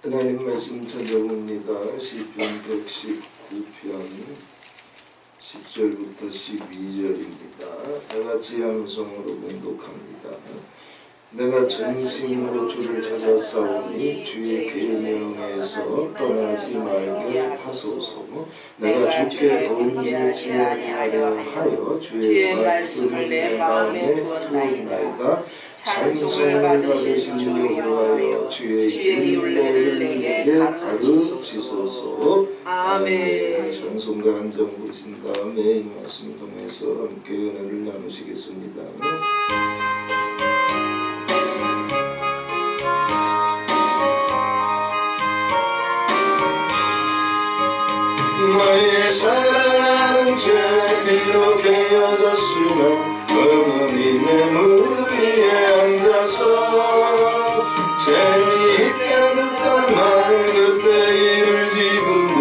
하나님 말씀 찾아봅니다. 시편 119편 10절부터 12절입니다. 다같이 함성으로 봉독합니다. 내가 전심으로 주를 찾아싸우니 주의 계명에서 떠나지 말게 하소서. 내가 주께 범죄치 아니하려 하여 주의 말씀을 내 마음에 두었나이다. 찬송을 받으신 여호와여 주의 율례를 내게 가르치소서. 아멘. 찬송가 한 장 부르신 다음에 이 말씀 통해서 함께 은혜를 나누시겠습니다. 너의 사랑하는 죄 이렇게 여졌으나 어머님의 무릎 위에 앉아서 재미있게 듣던 말 그때 일을 지금도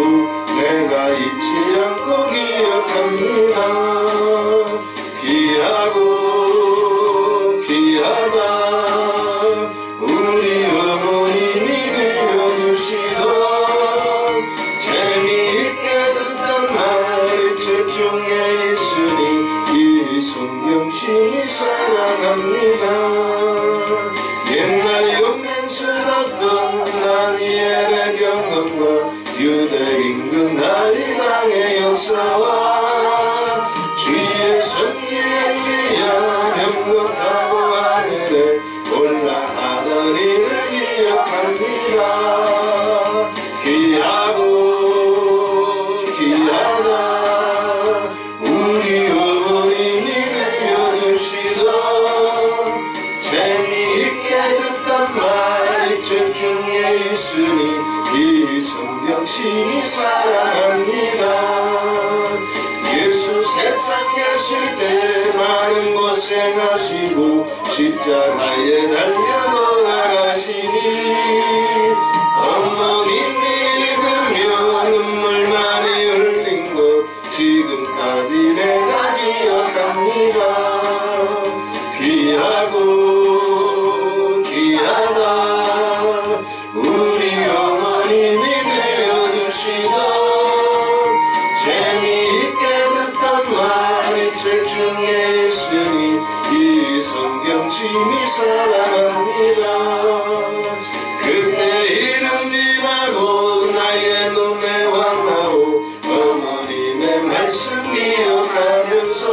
내가 잊지 않고 기억합니다. 귀하고 귀하다 우리 어머님이 들려주시던 재미있게 듣던 말이 책 중에 있으니 이 성경 심히 사랑합니다. 옛날 용맹스럽던 다니엘의 경험과 유대 임금 다윗왕의 역사와 주의 선지 엘리야 병거타고 하늘에 올라가던 일을 기억합니다. 귀하고 귀하다 우리 어머님이 들려주시던 재미있게 듣던 말이 책 중에 있으니 이 성경 심히 사랑합니다. 예수 세상 계실 때 많은 고생하시고 십자가에 달려 돌아가시니 어머님이 읽으며 눈물 많이 흘린 것 지금까지 내가 기억합니다. 귀하고 귀하다 우리 어머님이 들려주시던 재미있게 듣던 말이 책 중에 있으니 이 성경 심히 사랑합니다. 그때 이름 지나고 나의 눈에 왕나고 어머님의 말씀 기억하면서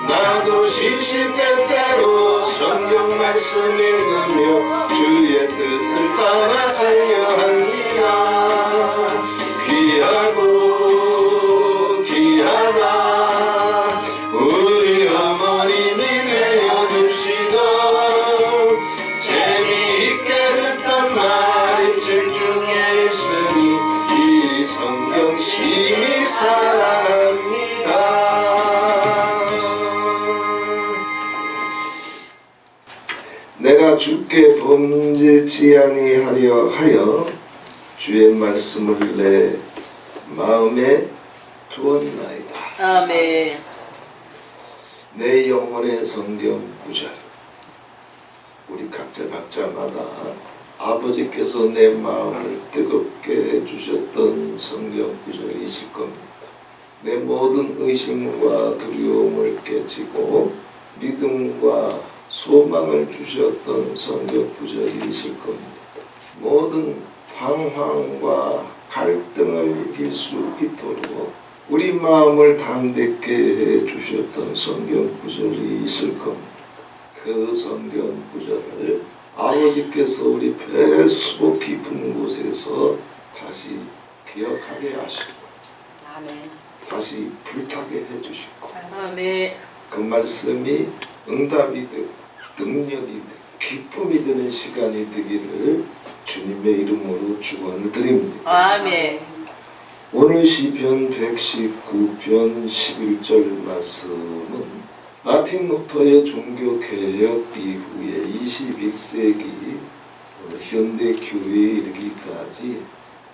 나도 시시때때로 성경 말씀 읽으며 주의 뜻을 따라 살려 합니다. 귀하고 귀하다 우리 어머님이 들려주시던 재미있게 듣던 말이 책 중에 있으니 이 성경 심히 사랑합니다. 내가 주께 범죄치 아니하려 하여 주의 말씀을 내 마음에 두었나이다. 아멘. 내 영혼의 성경 구절. 우리 각자마다 아버지께서 내 마음을 뜨겁게 해주셨던 성경 구절이 있을 겁니다. 내 모든 의심과 두려움을 깨치고 믿음과 소망을 주셨던 성경 구절이 있을 겁니다. 모든 방황과 갈등을 이길 수 있도록 우리 마음을 담대케 해주셨던 성경 구절이 있을 겁니다. 그 성경 구절을 아버지께서 우리 뱃속 깊은 곳에서 다시 기억하게 하시고 아멘. 다시 불타게 해주시고 아멘. 그 말씀이 응답이 되고 능력이 되고 기쁨이 되는 시간이 되기를 주님의 이름으로 축원을 드립니다. 아멘. 오늘 시편 119편 11절 말씀은 마틴 루터의 종교개혁 이후에 21세기 현대 교회에 이르기까지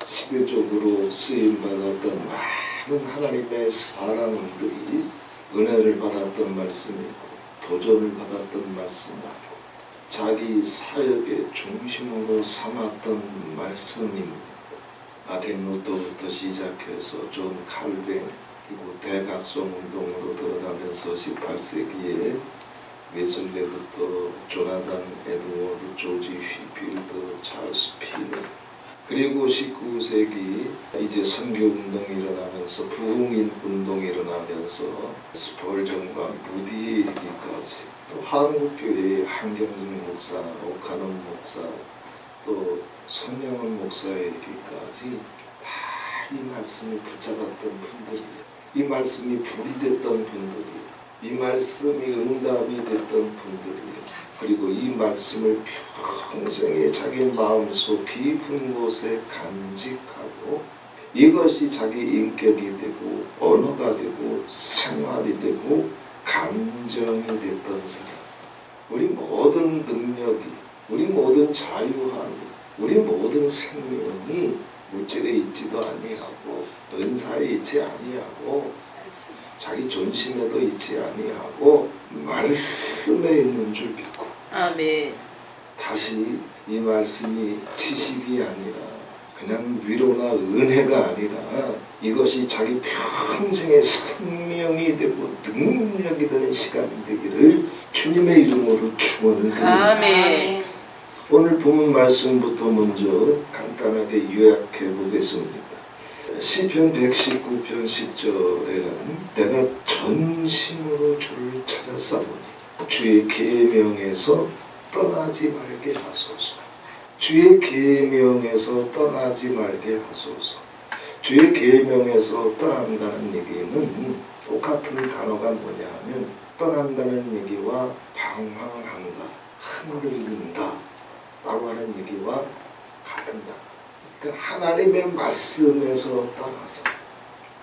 시대적으로 쓰임받았던 많은 하나님의 사람들이 은혜를 받았던 말씀이고 도전을 받았던 말씀이고 자기 사역의 중심으로 삼았던 말씀입니다. 마틴 루터부터 시작해서 존 칼빈 그리고 대각성 운동으로 들어가면서 18세기에 웨슬레부터 조나단 에드워드, 조지 휘필드, 찰스 피너 그리고 19세기 이제 선교운동이 일어나면서 부흥인 운동이 일어나면서 스펄전과 무디에 이르기까지 또 한국교회의 한경진 목사, 오카논 목사 또 손영원 목사에 이르기까지 다 이 말씀이 붙잡았던 분들이에요. 이 말씀이 불이 됐던 분들이에요. 이 말씀이 응답이 됐던 분들이에요. 그리고 이 말씀을 평생에 자기 마음속 깊은 곳에 간직하고 이것이 자기 인격이 되고 언어가 되고 생활이 되고 감정이 됐던 사람. 우리 모든 능력이, 우리 모든 자유함이, 우리 모든 생명이 물질에 있지도 아니하고 은사에 있지 아니하고 자기 존심에도 있지 아니하고 말씀에 있는 줄 믿고 아멘. 다시 이 말씀이 지식이 아니라 그냥 위로나 은혜가 아니라 이것이 자기 평생의 생명이 되고 능력이 되는 시간이 되기를 주님의 이름으로 축원을 드립니다. 아멘. 오늘 본문 말씀부터 먼저 간단하게 요약해 보겠습니다. 시편 119편 10절에는 내가 전심으로 주를 찾았사오니 주의 계명에서 떠나지 말게 하소서. 주의 계명에서 떠나지 말게 하소서. 주의 계명에서 떠난다는 얘기는 똑같은 단어가 뭐냐 하면 떠난다는 얘기와 방황한다, 흔들린다 라고 하는 얘기와 같은 단어. 그러니까 하나님의 말씀에서 떠나서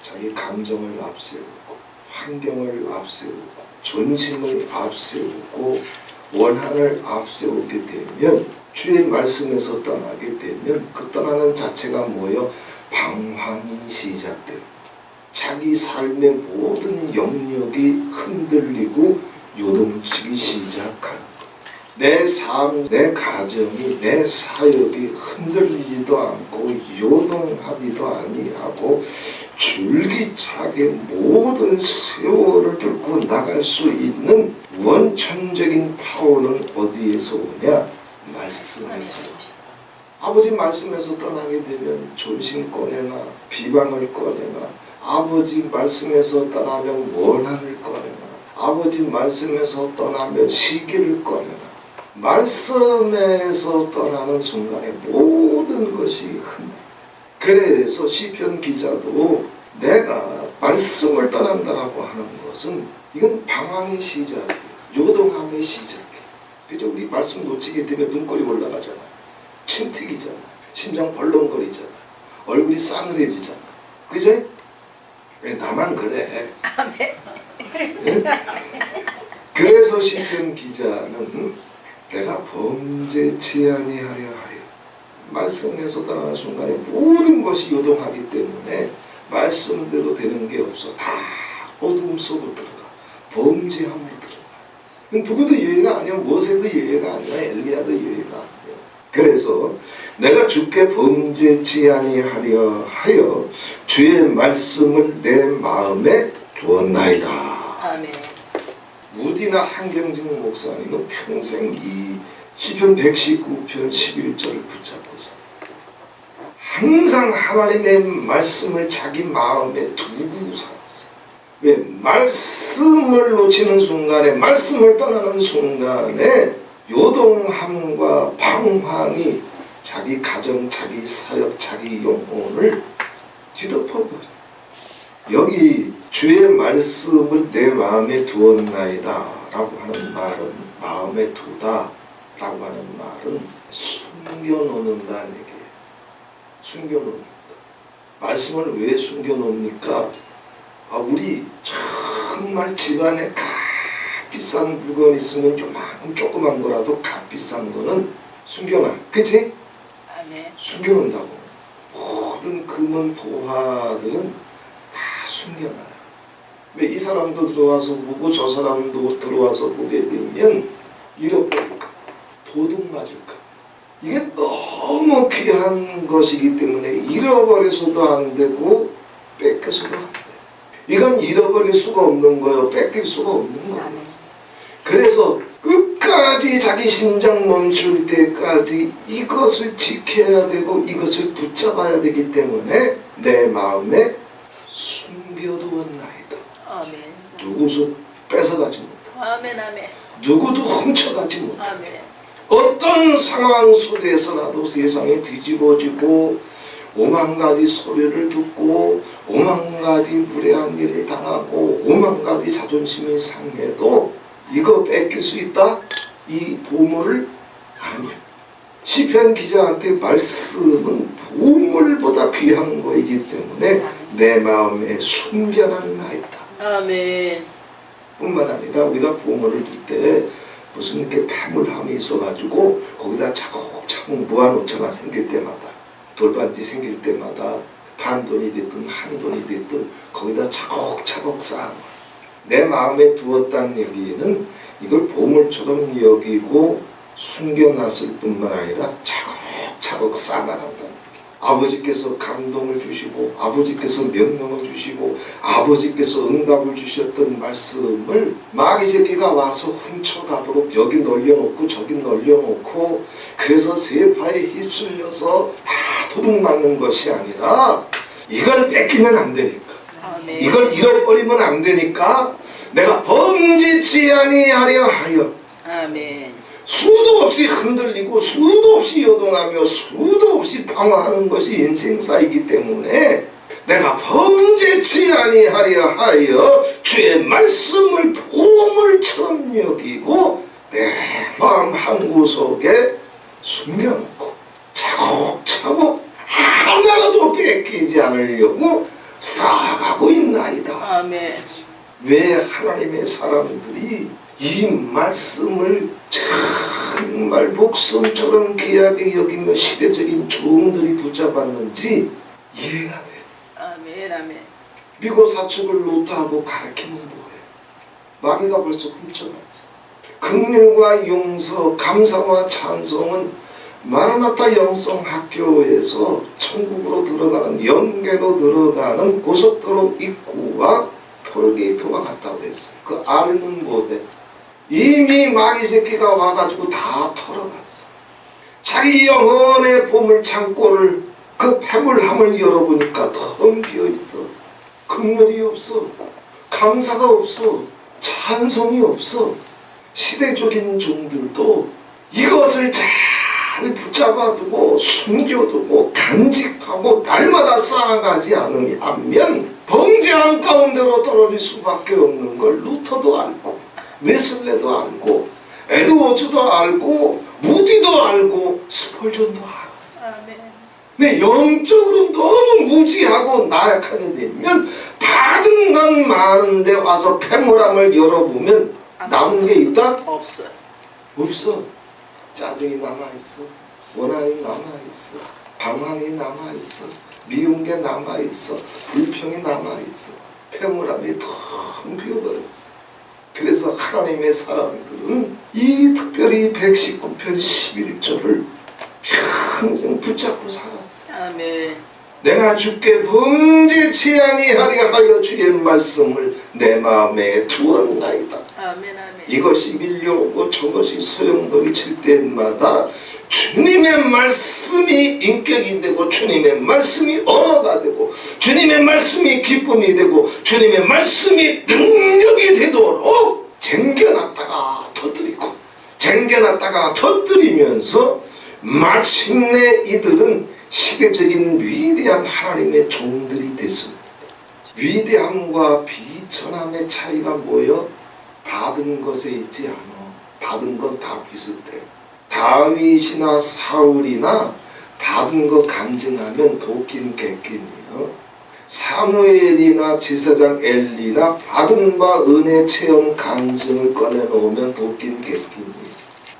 자기 감정을 앞세우고 환경을 앞세우고 존심을 앞세우고 원한을 앞세우게 되면 주의 말씀에서 떠나게 되면 그 떠나는 자체가 뭐예요? 방황이 시작됩니다. 자기 삶의 모든 영역이 흔들리고 요동치기 시작하는 내 삶, 내 가정이, 내 사역이 흔들리지도 않고 요동하지도 아니하고 줄기차게 모든 세월을 뚫고 나갈 수 있는 원천적인 파워는 어디에서 오냐? 말씀에서. 아버지 말씀에서 떠나게 되면 존심 꺼내나 비방을 꺼내나 아버지 말씀에서 떠나면 원한을 꺼내나 아버지 말씀에서 떠나면 시기를 꺼내나 말씀에서 떠나는 순간에 모든 것이 흔들려. 그래서 시편 기자도 내가 말씀을 떠난다라고 하는 것은 이건 방황의 시작이에요. 요동함의 시작이에요. 그죠? 우리 말씀 놓치게 되면 눈꼬리 올라가잖아. 침 튀기잖아. 심장 벌렁거리잖아. 얼굴이 싸늘해지잖아. 그죠? 왜 나만 그래? 네? 그래서 시편 기자는 내가 범죄치 아니하려 하여 말씀에서 떠나는 순간에 모든 것이 요동하기 때문에 말씀대로 되는 게 없어. 다 어두움 속으로 들어가. 범죄함으로 들어가. 누구도 예외가 아니야. 모세도 예외가 아니야. 엘리야도 예외가 아니야. 그래서 내가 주께 범죄치 아니하려 하여 주의 말씀을 내 마음에 두었나이다. 아멘. 무디나 한경진 목사님은 평생 이 시편 119편 11절을 붙잡고 삽니다. 항상 하나님의 말씀을 자기 마음에 두고 살았어요. 왜? 말씀을 놓치는 순간에, 말씀을 떠나는 순간에 요동함과 방황이 자기 가정, 자기 사역, 자기 영혼을 뒤덮어버려요. 여기 주의 말씀을 내 마음에 두었나이다 라고 하는 말은, 마음에 두다 라고 하는 말은 숨겨놓는다는 얘기예요. 숨겨놓는다. 말씀을 왜 숨겨놓습니까? 우리 정말 집안에 값비싼 물건 있으면 요만큼 조그만 거라도 값비싼 거는 숨겨놔. 그치? 아멘. 숨겨놓는다고. 모든 금은 보화들은 다 숨겨놔요. 왜? 이 사람도 들어와서 보고 저 사람도 들어와서 보게 되면 잃어버릴까. 도둑 맞을까? 이게 너무 귀한 것이기 때문에 잃어버려서도 안 되고 뺏겨서도 안 돼. 이건 잃어버릴 수가 없는 거예요. 뺏길 수가 없는 거예요. 아멘. 그래서 끝까지 자기 심장 멈출 때까지 이것을 지켜야 되고 이것을 붙잡아야 되기 때문에 내 마음에 숨겨두었나이다. 아멘. 누구도 뺏어가지 못하. 아멘. 아멘. 누구도 훔쳐가지 못하. 아멘. 어떤 상황 속에서라도 세상이 뒤집어지고 오만 가지 소리를 듣고 오만 가지 무례한 일을 당하고 오만 가지 자존심이 상해도 이거 뺏길 수 있다? 이 보물을? 아니요. 시편 기자한테 말씀은 보물보다 귀한 거이기 때문에 내 마음에 숨겨놨나이다. 아멘. 뿐만 아니라 우리가 보물을 줄 때 무슨 이렇게 패물함이 있어가지고 거기다 차곡차곡 모아놓잖아. 생길 때마다 돌반지 생길 때마다 반돈이 됐든 한돈이 됐든 거기다 차곡차곡 쌓아. 내 마음에 두었다는 얘기는 이걸 보물처럼 여기고 숨겨놨을 뿐만 아니라 차곡차곡 쌓아나간다는 얘기. 아버지께서 감동을 주시고 아버지께서 명령을 주시고 아버지께서 응답을 주셨던 말씀을 마귀 새끼가 와서 훔쳐가도록 여기 널려놓고 저기 널려놓고 그래서 세파에 휩쓸려서 다 도둑맞는 것이 아니라 이걸 뺏기면 안 되니까 아멘. 이걸 잃어버리면 안 되니까 내가 범죄치 아니하려 하여 아멘. 수도 없이 흔들리고 수도 없이 요동하며 수도 없이 방황하는 것이 인생사이기 때문에 내가 범죄치 아니하려 하여 주의 말씀을 보물처럼 여기고 내 마음 한구석에 숨겨놓고 차곡차곡 하나라도 뺏기지 않으려고 쌓아가고 있나이다. 아멘. 왜 하나님의 사람들이 이 말씀을 정말 목숨처럼 귀하게 여기며 시대적인 종들이 붙잡았는지 이해가 돼. 아멘. 아멘. 미고 사축을 노트하고 가르치면 뭐해? 마귀가 벌써 훔쳐갔어. 긍휼과 용서, 감사와 찬송은 마라나타 영성학교에서 천국으로 들어가는 연계로 들어가는 고속도로 입구와 톨게이트와 같다고 했어요. 그 알면 뭐돼? 이미 마귀 새끼가 와가지고 다 털어갔어. 자기 영혼의 보물 창고를 그 패물함을 열어보니까 텅 비어있어. 긍휼이 없어. 감사가 없어. 찬송이 없어. 시대적인 종들도 이것을 잘 붙잡아두고 숨겨두고 간직하고 날마다 쌓아가지 않으면 범죄한 가운데로 떨어질 수밖에 없는 걸 루터도 알고 웨슬레도 알고 에드워즈도 알고 무디도 알고 스펄전도 알아. 아멘. 근데 영적으로 너무 무지하고 나약하게 되면 받은 건 많은데 와서 패물함을 열어보면 남은 게 있다? 없어요. 없어. 짜증이 남아있어. 원한이 남아있어. 방황이 남아있어. 미운 게 남아있어. 불평이 남아있어. 패물함이 텅 비어버렸어. 그래서 하나님의 사람들은 이 특별히 119편 11절을 평생 붙잡고 살았어요. 아멘. 내가 주께 범죄치 아니하려 하여 주의 말씀을 내 마음에 두었나이다. 아멘. 아멘. 이것이 밀려오고 저것이 소용돌이칠 때마다 주님의 말씀이 인격이 되고 주님의 말씀이 언어가 되고 주님의 말씀이 기쁨이 되고 주님의 말씀이 능력이 되도록 쟁겨놨다가 터뜨리고 쟁겨놨다가 터뜨리면서 마침내 이들은 시대적인 위대한 하나님의 종들이 됐습니다. 위대함과 비천함의 차이가 뭐여? 받은 것에 있지 않아. 받은 건 다 비슷해. 다윗이나 사울이나 받은 거 간증하면 도끼는 객기니요. 사무엘이나 제사장 엘리나 받은 바 은혜 체험 간증을 꺼내놓으면 도끼는 객기니.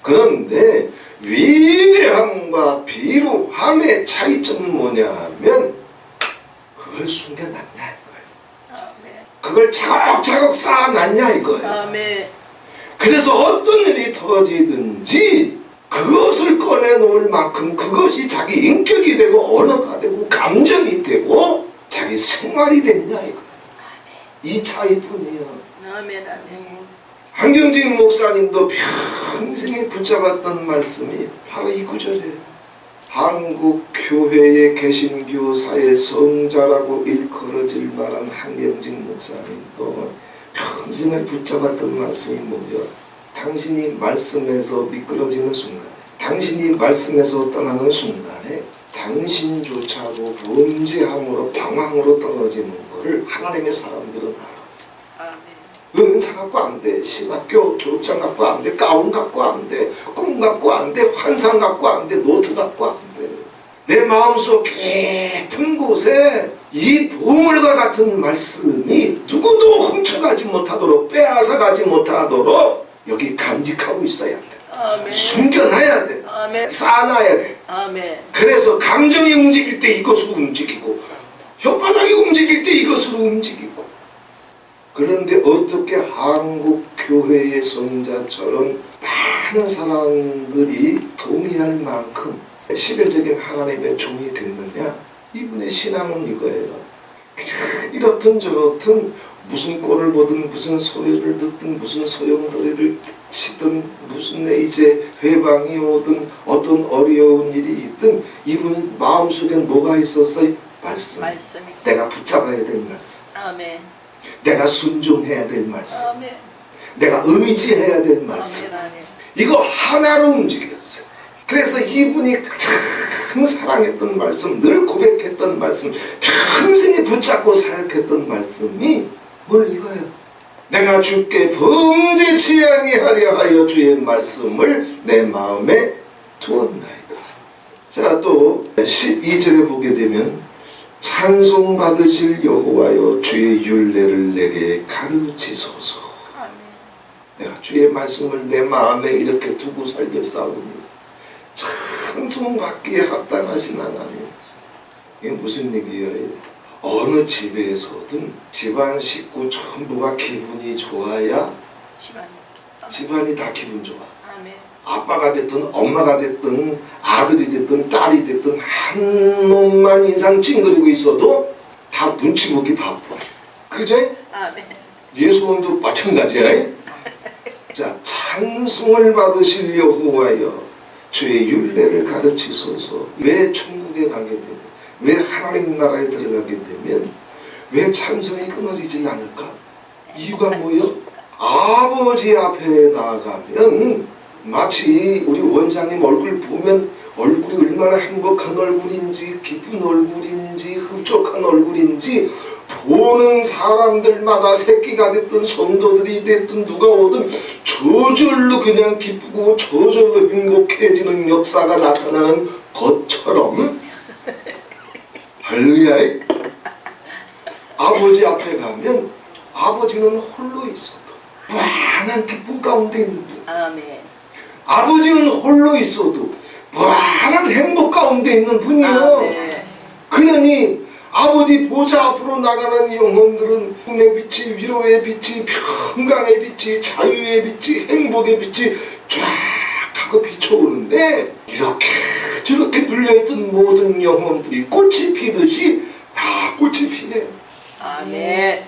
그런데 위대함과 비루함의 차이점은 뭐냐 하면 그걸 숨겨놨냐 이거예요. 아멘. 그걸 차곡차곡 쌓아놨냐 이거예요. 아멘. 그래서 어떤 일이 터지든지 그것을 꺼내놓을 만큼 그것이 자기 인격이 되고 언어가 되고 감정이 되고 자기 생활이 됐냐 이거. 이 차이뿐이야. 아멘. 아멘. 한경진 목사님도 평생에 붙잡았던 말씀이 바로 이 구절이에요. 한국 교회의 개신교사의 성자라고 일컬어질 만한 한경진 목사님도 평생을 붙잡았던 말씀이 뭐냐? 당신이 말씀에서 미끄러지는 순간, 당신이 말씀에서 떠나는 순간에 당신조차도 범죄함으로 방황으로 떨어지는 것을 하나님의 사람들은 알았어. 아멘. 은사 갖고 안 돼, 신학교 졸업장 갖고 안 돼, 가운 갖고 안 돼, 꿈 갖고 안 돼, 환상 갖고 안 돼, 노트 갖고 안 돼. 내 마음속 깊은 곳에 이 보물과 같은 말씀이 누구도 훔쳐가지 못하도록, 빼앗아가지 못하도록 여기 간직하고 있어야 돼. 아멘. 숨겨놔야 돼. 아멘. 쌓아놔야 돼. 아멘. 그래서 감정이 움직일 때 이것으로 움직이고, 혓바닥이 움직일 때 이것으로 움직이고. 그런데 어떻게 한국 교회의 성자처럼 많은 사람들이 동의할 만큼 시대적인 하나님의 종이 됐느냐? 이분의 신앙은 이거예요. 그냥 이렇든 저렇든 무슨 꼴을 보든 무슨 소리를 듣든 무슨 소용돌이를 치든 무슨 이제 회방이 오든 어떤 어려운 일이 있든 이분 마음속엔 뭐가 있었어요? 말씀. 내가 붙잡아야 될 말씀. 아멘. 내가 순종해야 될 말씀. 아멘. 내가 의지해야 될 말씀. 아멘. 아멘. 이거 하나로 움직였어요. 그래서 이분이 가장 사랑했던 말씀, 늘 고백했던 말씀, 평생에 붙잡고 사역했던 말씀이 오늘 이거예요. 내가 주께 범죄치 아니하려 하여 주의 말씀을 내 마음에 두었나이다. 자, 또 12절에 보게 되면 찬송 받으실 여호와여 주의 율례를 내게 가르치소서. 아멘. 내가 주의 말씀을 내 마음에 이렇게 두고 살겠사오니 찬송 받기에 합당하신 하나님. 이게 무슨 얘기예요? 어느 집에서든 집안 식구 전부가 기분이 좋아야 집안이 다 기분 좋아. 아멘. 아빠가 됐든 엄마가 됐든 아들이 됐든 딸이 됐든 한 놈만 인상 찡그리고 있어도 다 눈치 보기 바빠. 그죠? 아멘. 예수님도 마찬가지야. 자, 찬송을 받으실 여호와여 주의 율례를 가르치소서. 왜 천국에 가게 되면, 왜 하나님 나라에 들어가게 되면 왜 찬송이 끊어지지 않을까? 이유가 뭐예요? 아버지 앞에 나아가면 마치 우리 원장님 얼굴 보면 얼굴이 얼마나 행복한 얼굴인지 기쁜 얼굴인지 흡족한 얼굴인지 보는 사람들마다 새끼가 됐든 성도들이 됐든 누가 오든 저절로 그냥 기쁘고 저절로 행복해지는 역사가 나타나는 것처럼 할렐루야. 아버지 앞에 가면 아버지는 홀로 있어도 무한한 기쁨 가운데 있는 분. 아멘. 아버지는 홀로 있어도 무한한 행복 가운데 있는 분이요. 아멘. 그러니 아버지 보좌 앞으로 나가는 영혼들은 꿈의 빛이, 위로의 빛이, 평강의 빛이, 자유의 빛이, 행복의 빛이 쫙 하고 비춰오는데 이렇게 저렇게 눌려있던 모든 영혼들이 꽃이 피듯이 다 꽃이 피네요. 아멘.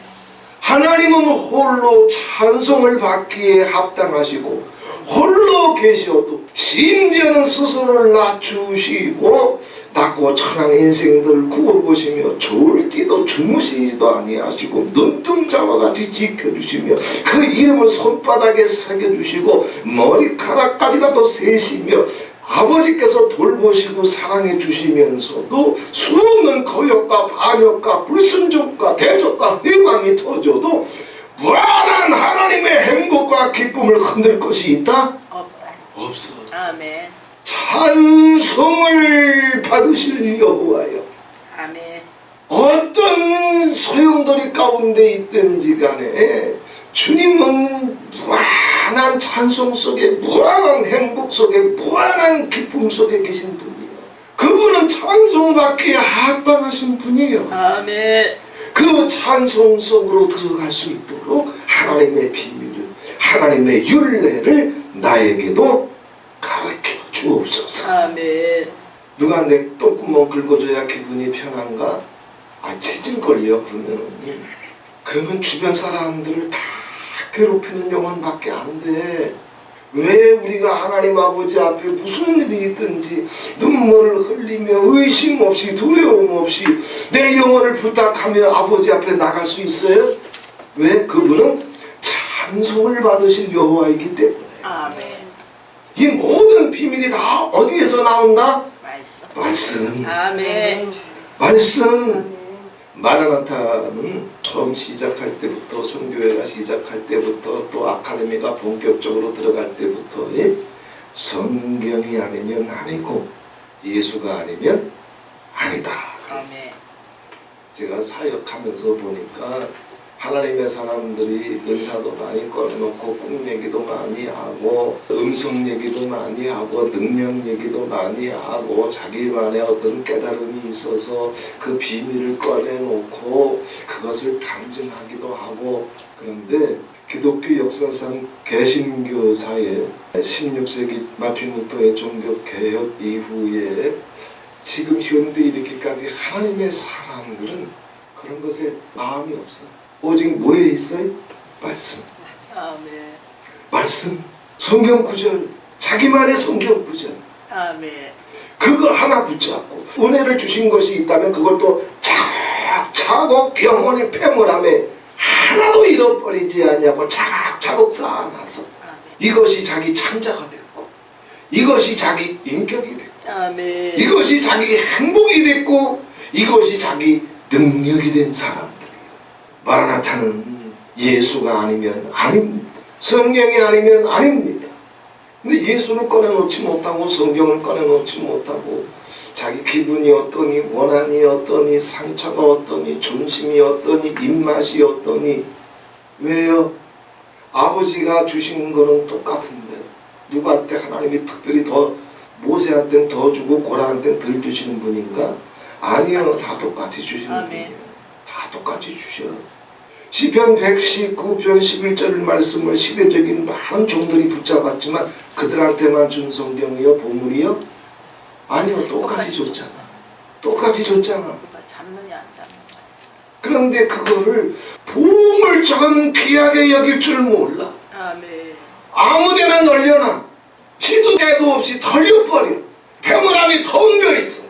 하나님은 홀로 찬송을 받기에 합당하시고 홀로 계셔도 심지어는 스스로를 낮추시고 낮고 천한 인생들을 구워보시며 졸지도 주무시지도 아니하시고 눈동자와 같이 지켜주시며 그 이름을 손바닥에 새겨주시고 머리카락까지라도 세시며 아버지께서 돌보시고 사랑해 주시면서도 수없는 거역과 반역과 불순종과 대적과 회방이 터져도 무한한 하나님의 행복과 기쁨을 흔들 것이 있다? 없어. 아멘. 찬송을 받으실 여호와여. 아멘. 어떤 소용돌이 가운데 있든지 간에 주님은 무한한 찬송 속에 무한한 행복 속에 무한한 기쁨 속에 계신 분이에요. 그분은 찬송받기에 합당하신 분이에요. 아멘. 그 찬송 속으로 들어갈 수 있도록 하나님의 비밀을, 하나님의 율례를 나에게도 가르쳐 주옵소서. 아멘. 누가 내 똥구멍 긁어줘야 기분이 편한가? 찢을걸요 그러면 주변 사람들을 다 괴롭히는 영혼밖에 안 돼. 왜 우리가 하나님 아버지 앞에 무슨 일이 있든지 눈물을 흘리며 의심 없이 두려움 없이 내 영혼을 부탁하며 아버지 앞에 나갈 수 있어요? 왜? 그분은 찬송을 받으실 여호와이기 때문에. 아멘. 이 모든 비밀이 다 어디에서 나온다? 말씀. 아멘. 말씀. 마라나타는 처음 시작할 때부터, 선교회가 시작할 때부터, 또 아카데미가 본격적으로 들어갈 때부터 성경이 아니면 아니고 예수가 아니면 아니다. 아멘. 제가 사역하면서 보니까 하나님의 사람들이 은사도 많이 꺼내놓고 꿈 얘기도 많이 하고 음성 얘기도 많이 하고 능력 얘기도 많이 하고 자기만의 어떤 깨달음이 있어서 그 비밀을 꺼내놓고 그것을 간증하기도 하고. 그런데 기독교 역사상 개신교사의 16세기 마틴 루터의 종교개혁 이후에 지금 현대 이르기까지 하나님의 사람들은 그런 것에 마음이 없어. 오직 뭐에 있어요? 말씀. 아멘. 말씀. 성경 구절. 자기만의 성경 구절. 아멘. 그거 하나 붙잡고 은혜를 주신 것이 있다면 그걸 또 차곡차곡 영혼의 패물함에 하나도 잃어버리지 않냐고 차곡차곡 쌓아놔서 이것이 자기 창자가 됐고 이것이 자기 인격이 됐고 아멘. 이것이 자기 행복이 됐고 이것이 자기 능력이 된 사람들이에요. 마라나타는 예수가 아니면 아닙니다. 성경이 아니면 아닙니다. 근데 예수를 꺼내놓지 못하고 성경을 꺼내놓지 못하고 자기 기분이 어떠니, 원한이 어떠니, 상처가 어떠니, 존심이 어떠니, 입맛이 어떠니. 왜요? 아버지가 주신 거는 똑같은데 누구한테 하나님이 특별히 더 모세한테는 더 주고 고라한테는 덜 주시는 분인가? 아니요. 다 똑같이 주시는 분이에요. 다 똑같이 주셔. 시편 119편 11절 말씀을 시대적인 많은 종들이 붙잡았지만 그들한테만 준 성경이요? 보물이요? 아니요. 똑같이 줬잖아. 똑같이 줬잖아. 잡느냐 안 잡느냐. 그런데 그거를 보물처럼 귀하게 여길 줄 몰라. 아멘. 아무데나 널려놔. 시도 때도 없이 털려버려. 배물 안에 텅벼 있어.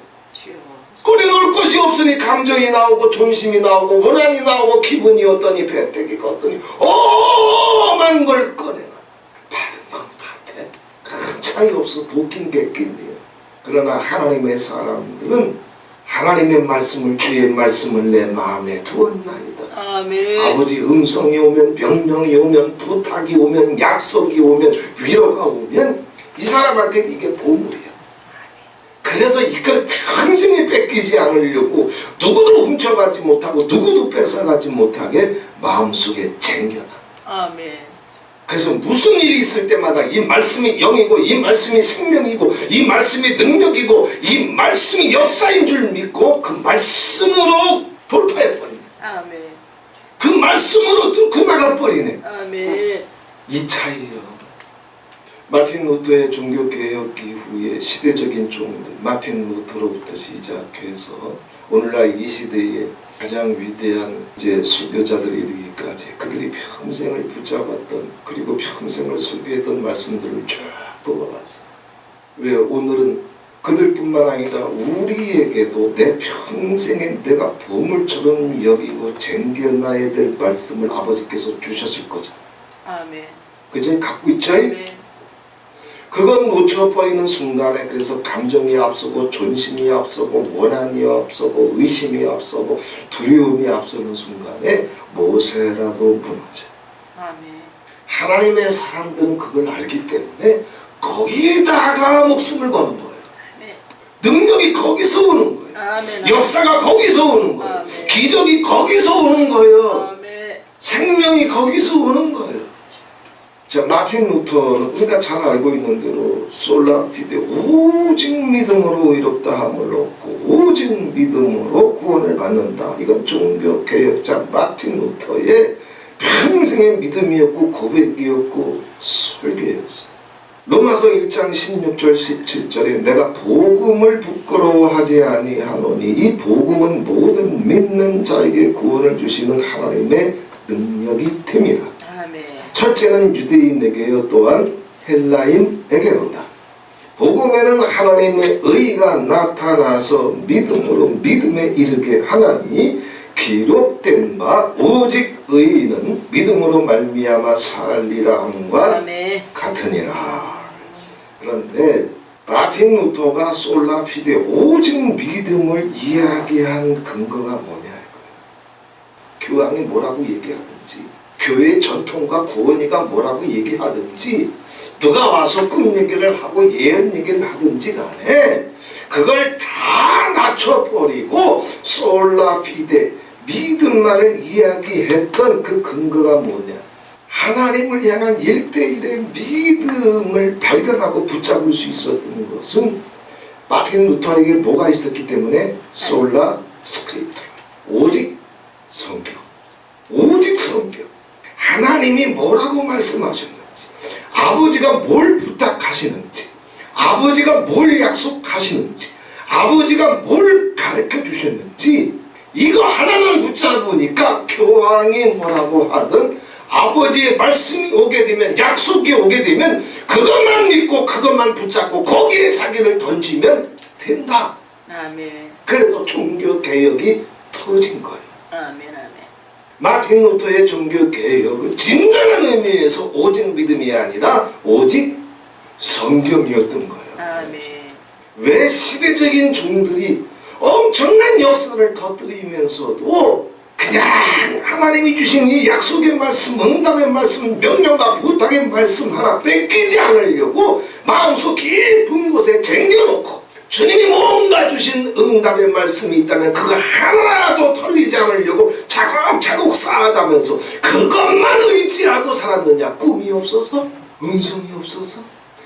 꺼내놓을 것이 없으니 감정이 나오고 존심이 나오고 원한이 나오고 기분이 어떠니 배때기가 어떠니 오만 걸 꺼내놔. 받은 것 같아. 큰 차이 없어. 도끼는 객끼리요. 그러나 하나님의 사람들은 하나님의 말씀을 주의 말씀을 내 마음에 두었나이다. 아멘. 아버지 음성이 오면 명령이 오면 부탁이 오면 약속이 오면 위로가 오면 이 사람한테 이게 보물이야. 그래서 이걸 평생에 뺏기지 않으려고 누구도 훔쳐가지 못하고 누구도 뺏어가지 못하게 마음속에 쟁여놔. 아멘. 그래서 무슨 일이 있을 때마다 이 말씀이 영이고 이 말씀이 생명이고 이 말씀이 능력이고 이 말씀이 역사인 줄 믿고 그 말씀으로 돌파해버리네. 아멘. 그 말씀으로 뚫고 나가버리네. 아멘. 이 차이요. 마틴 루터의 종교개혁 이후에 시대적인 종들, 마틴 루터로부터 시작해서 오늘날 이 시대의 가장 위대한 설교자들이 이르기까지 그들이 평생을 붙잡았던 그리고 평생을 설교했던 말씀들을 쭉 뽑아봤어요. 왜? 오늘은 그들뿐만 아니라 우리에게도 내 평생에 내가 보물처럼 여기고 쟁겨놔야 될 말씀을 아버지께서 주셨을 거잖아. 아멘. 그저 갖고 있죠? 아멘. 그건 놓쳐버리는 순간에 그래서 감정이 앞서고 존심이 앞서고 원한이 앞서고 의심이 앞서고 두려움이 앞서는 순간에 모세라도 무너져. 아멘. 하나님의 사람들은 그걸 알기 때문에 거기다가 목숨을 거는 거예요. 아멘. 능력이 거기서 오는 거예요. 아멘. 역사가 거기서 오는 거예요. 아멘. 기적이 거기서 오는 거예요. 아멘. 생명이 거기서 오는 거예요. 자, 마틴 루터는 우리가 잘 알고 있는 대로 솔라 피데 오직 믿음으로 의롭다함을 얻고 오직 믿음으로 구원을 받는다. 이건 종교개혁자 마틴 루터의 평생의 믿음이었고 고백이었고 설교였어요. 로마서 1장 16절 17절에 내가 복음을 부끄러워하지 아니하노니 이 복음은 모든 믿는 자에게 구원을 주시는 하나님의 능력이 됨이라. 아멘. 첫째는 유대인에게요 또한 헬라인에게로다. 복음에는 하나님의 의가 나타나서 믿음으로 믿음에 이르게 하나니 기록된 바 오직 의인은 믿음으로 말미암아 살리라 함과 아멘. 같으니라. 그런데 마틴 루터가 솔라 피데 오직 믿음을 이야기한 근거가 뭐냐 이거예요. 교황이 뭐라고 얘기하든지 교회의 전통과 구원이가 뭐라고 얘기하든지 누가 와서 꿈 얘기를 하고 예언 얘기를 하든지 간에 그걸 다 낮춰버리고 솔라 피데 믿음만을 이야기했던 그 근거가 뭐냐? 하나님을 향한 1대1의 믿음을 발견하고 붙잡을 수 있었던 것은 마틴 루터에게 뭐가 있었기 때문에 솔라 스크립트 오직 성경 오직 성경 하나님이 뭐라고 말씀하셨는지 아버지가 뭘 부탁하시는지 아버지가 뭘 약속하시는지 아버지가 뭘 가르쳐 주셨는지 이거 하나만 붙잡으니까 교황이 뭐라고 하든 아버지의 말씀이 오게 되면 약속이 오게 되면 그것만 믿고 그것만 붙잡고 거기에 자기를 던지면 된다. 아멘. 그래서 종교개혁이 터진 거예요. 아멘. 아멘. 마틴 루터의 종교개혁은 진정한 의미에서 오직 믿음이 아니라 오직 성경이었던 거예요. 아멘. 왜 시대적인 종들이 엄청난 역사를 터뜨리면서도 그냥 하나님이 주신 이 약속의 말씀, 응답의 말씀, 명령과 부탁의 말씀 하나 뺏기지 않으려고 마음속 깊은 곳에 쟁여놓고 주님이 뭔가 주신 응답의 말씀이 있다면 그거 하나라도 털리지 않으려고 차곡차곡 쌓아가면서 그것만 의지하고 살았느냐? 꿈이 없어서? 음성이 없어서?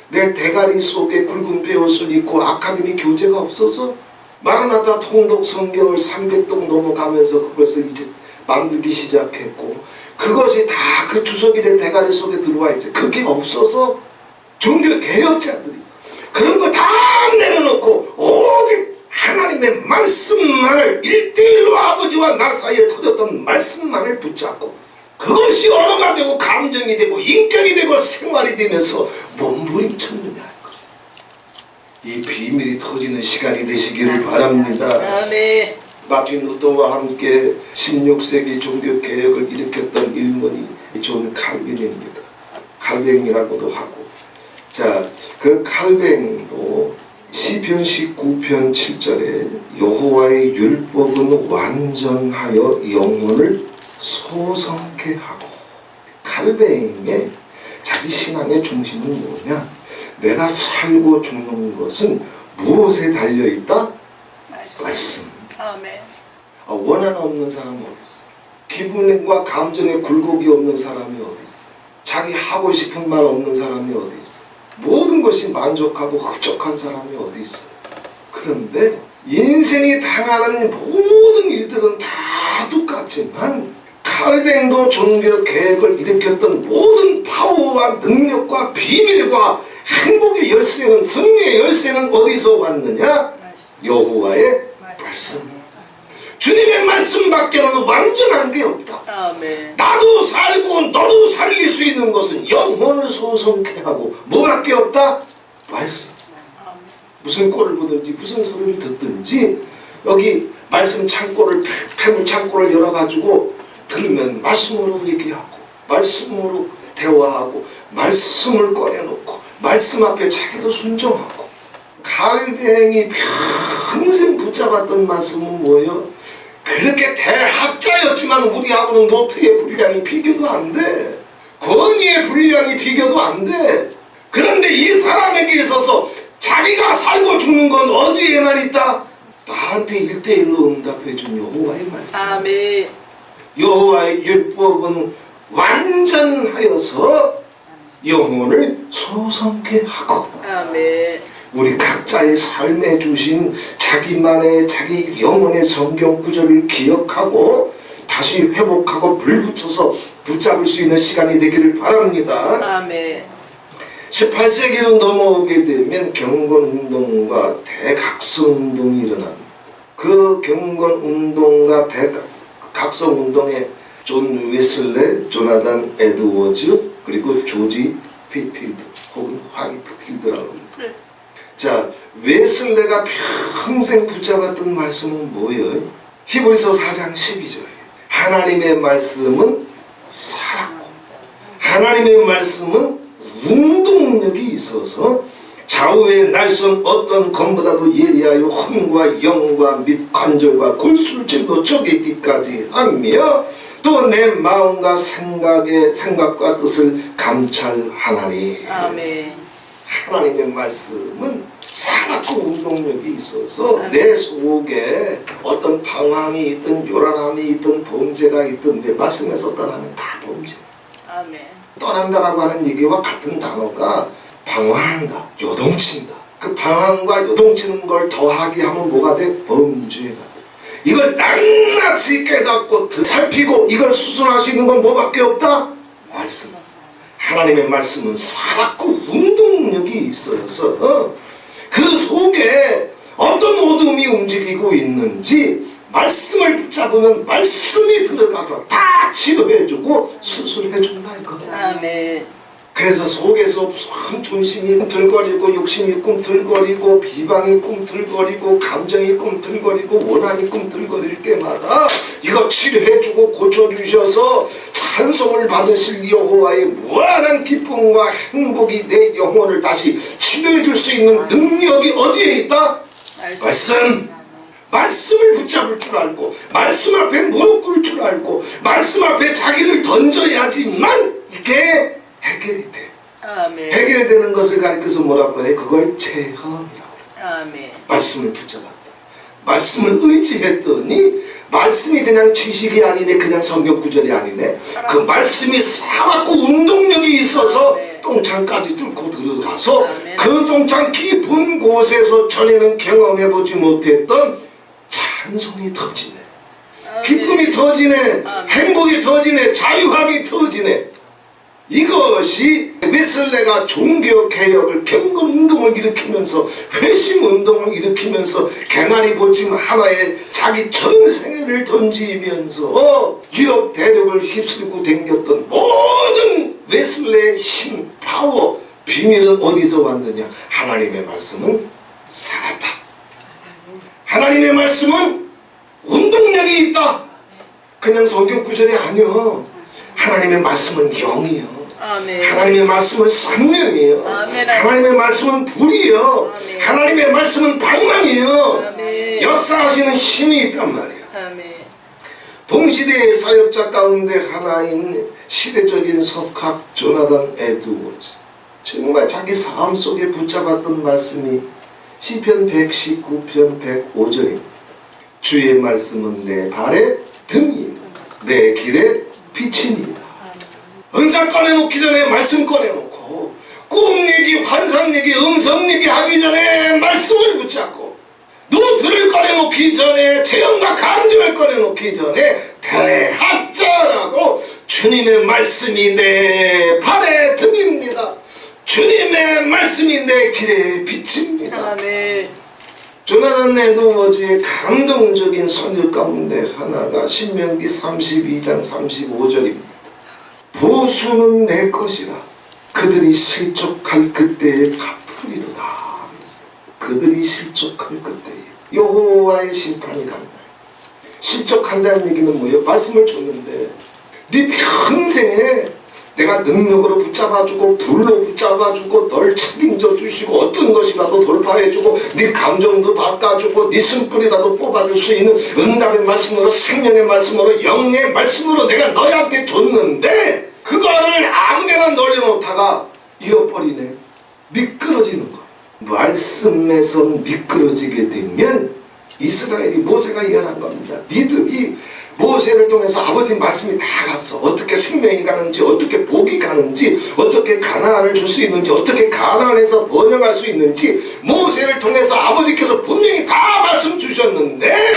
내 대가리 속에 굵은 벼옷을 입고 아카데미 교재가 없어서? 마라나타 통독 성경을 300동 넘어가면서 그것을 이제 만들기 시작했고 그것이 다 그 주석이 된 대가리 속에 들어와 있어요. 그게 없어서 종교 개혁자들이 그런 거 다 내려놓고 오직 하나님의 말씀만을 1대1로 아버지와 나 사이에 터졌던 말씀만을 붙잡고 그것이 언어가 되고 감정이 되고 인격이 되고 생활이 되면서 몸부림쳤느냐. 이 비밀이 터지는 시간이 되시기를 바랍니다. 아멘. 마틴 루터와 함께 16세기 종교개혁을 일으켰던 일본이 존 칼빈입니다. 칼뱅이라고도 하고. 자, 그 칼뱅도 시편 19편 7절에 여호와의 율법은 완전하여 영혼을 소성케 하고. 칼뱅의 자기 신앙의 중심은 뭐냐? 내가 살고 죽는 것은 무엇에 달려있다? 말씀. 아멘. 원한 없는 사람은 어디 있어? 기분과 감정에 굴곡이 없는 사람이 어디 있어? 자기 하고 싶은 말 없는 사람이 어디 있어? 모든 것이 만족하고 흡족한 사람이 어디 있어? 그런데 인생이 당하는 모든 일들은 다 똑같지만 칼뱅도 종교 개혁을 일으켰던 모든 파워와 능력과 비밀과 행복의 열쇠는 승리의 열쇠는 어디서 왔느냐? 여호와의 말씀. 주님의 말씀밖에는 완전한 게 없다. 아멘. 나도 살고 너도 살릴 수 있는 것은 영혼을 소성케 하고 뭐밖에 없다? 말씀. 무슨 꼴을 보든지 무슨 소리를 듣든지 여기 말씀 창고를 폐물 창고를 열어가지고 들으면 말씀으로 얘기하고 말씀으로 대화하고 말씀을 꺼내놓고 말씀 앞에 자기도 순종하고. 칼뱅이 평생 붙잡았던 말씀은 뭐예요? 그렇게 대학자였지만 우리하고는 노트의 분량이 비교도 안 돼. 권위의 분량이 비교도 안 돼. 그런데 이 사람에게 있어서 자기가 살고 죽는 건 어디에만 있다? 나한테 1대1로 응답해준 여호와의 말씀. 아멘. 여호와의 율법은 완전하여서 영혼을 소성케 하고. 아멘. 우리 각자의 삶에 주신 자기만의 자기 영혼의 성경 구절을 기억하고 다시 회복하고 불붙여서 붙잡을 수 있는 시간이 되기를 바랍니다. 아멘. 18세기로 넘어오게 되면 경건운동과 대각성운동이 일어납니다. 그 경건운동과 대각성운동에 존 웨슬레, 조나단 에드워즈, 그리고 조지 피필드 혹은 화이트필드라고 합니다. 자, 웨슬레가 평생 붙잡았던 말씀은 뭐예요? 히브리서 4장 12절이에요. 하나님의 말씀은 살았고 하나님의 말씀은 운동력이 있어서 좌우의 날선 어떤 검보다도 예리하여 혼과 영과 및 관절과 골수를 찔러 쪼개기까지 하며 또 내 마음과 생각과 뜻을 감찰하나니. 아멘. 하나님의 말씀은 살았고 운동력이 있어서 내 속에 어떤 방황이 있든 요란함이 있든 범죄가 있든 내 말씀에서 떠나면 다 범죄. 아멘. 떠난다라고 하는 얘기와 같은 단어가 방황한다, 요동친다. 그 방황과 요동치는 걸 더하게 하면 뭐가 돼? 범죄가. 이걸 낱낱이 깨닫고 살피고 이걸 수순할 수 있는 건 뭐밖에 없다? 말씀. 하나님의 말씀은 살았고 운동력이 있어서 그 속에 어떤 어둠이 움직이고 있는지 말씀을 붙잡으면 말씀이 들어가서 다 치료해주고 수술해준다 이거예요. 아멘. 그래서 속에서 무슨 존심이 꿈틀거리고 욕심이 꿈틀거리고 비방이 꿈틀거리고 감정이 꿈틀거리고 원한이 꿈틀거릴 때마다 이거 치료해주고 고쳐주셔서 찬송을 받으실 여호와의 무한한 기쁨과 행복이 내 영혼을 다시 치료해줄 수 있는 능력이 어디에 있다? 말씀. 말씀을 붙잡을 줄 알고 말씀 앞에 무릎 꿇을 줄 알고 말씀 앞에 자기를 던져야지만 이게 해결이 돼. 아멘. 해결되는 것을 가리켜서 뭐라고 해? 그걸 체험이라고 해. 아멘. 말씀을 붙잡았다. 말씀을 의지했더니 말씀이 그냥 지식이 아니네, 그냥 성경 구절이 아니네. 그 말씀이 살았고 운동력이 있어서 똥창까지 뚫고 들어가서 그 똥창 깊은 곳에서 전에는 경험해보지 못했던 찬송이 터지네. 기쁨이 터지네. 행복이 터지네. 자유함이 터지네. 이것이 웨슬레가 종교개혁을 경건운동을 일으키면서 회심운동을 일으키면서 개나리 보침 하나에 자기 전생애를 던지면서 유럽 대륙을 휩쓸고 댕겼던 모든 웨슬레의 힘, 파워, 비밀은 어디서 왔느냐? 하나님의 말씀은 살았다. 하나님의 말씀은 운동력이 있다. 그냥 성경 구절이 아니요. 하나님의 말씀은 영이요. 아멘. 하나님의 말씀은 생명이요. 아멘. 하나님의 말씀은 불이요. 아멘. 하나님의 말씀은 방망이요. 아멘. 역사하시는 힘이 있단 말이에요. 아멘. 동시대의 사역자 가운데 하나인 시대적인 석학 조나단 에드워즈, 정말 자기 삶 속에 붙잡았던 말씀이 시편 119편 105절입니다. 주의 말씀은 내 발의 등이요 내 길의 빛이니이다. 은사 꺼내놓기 전에 말씀 꺼내놓고 꿈 얘기, 환상 얘기, 음성 얘기 하기 전에 말씀을 붙잡고 노트를 꺼내놓기 전에 체험과 감정을 꺼내놓기 전에 대학자라고 주님의 말씀이 내 발의 등입니다. 주님의 말씀이 내 길의 빛입니다. 아멘. 조나단 에드워즈의 감동적인 선율 가운데 하나가 신명기 32장 35절입니다. 보수는 내 것이라 그들이 실족할 그때에 갚으리로다. 그들이 실족할 그때에 여호와의 심판이 간다. 실족한다는 얘기는 뭐예요? 말씀을 줬는데 네 평생에 내가 능력으로 붙잡아주고 불로 붙잡아주고 널 책임져 주시고 어떤 것이라도 돌파해주고 네 감정도 바꿔주고 네 숨뿌리라도 뽑아줄 수 있는 응답의 말씀으로 생명의 말씀으로 영의 말씀으로 내가 너희한테 줬는데 그거를 아무데나 널려놓다가 잃어버리네. 미끄러지는 거야. 말씀에서 미끄러지게 되면 이스라엘이 모세가 예언한 겁니다. 니들이 모세를 통해서 아버지 말씀이 다 갔어. 어떻게 생명이 가는지, 어떻게 복이 가는지, 어떻게 가나안을 줄 수 있는지, 어떻게 가나안에서 번영할 수 있는지 모세를 통해서 아버지께서 분명히 다 말씀 주셨는데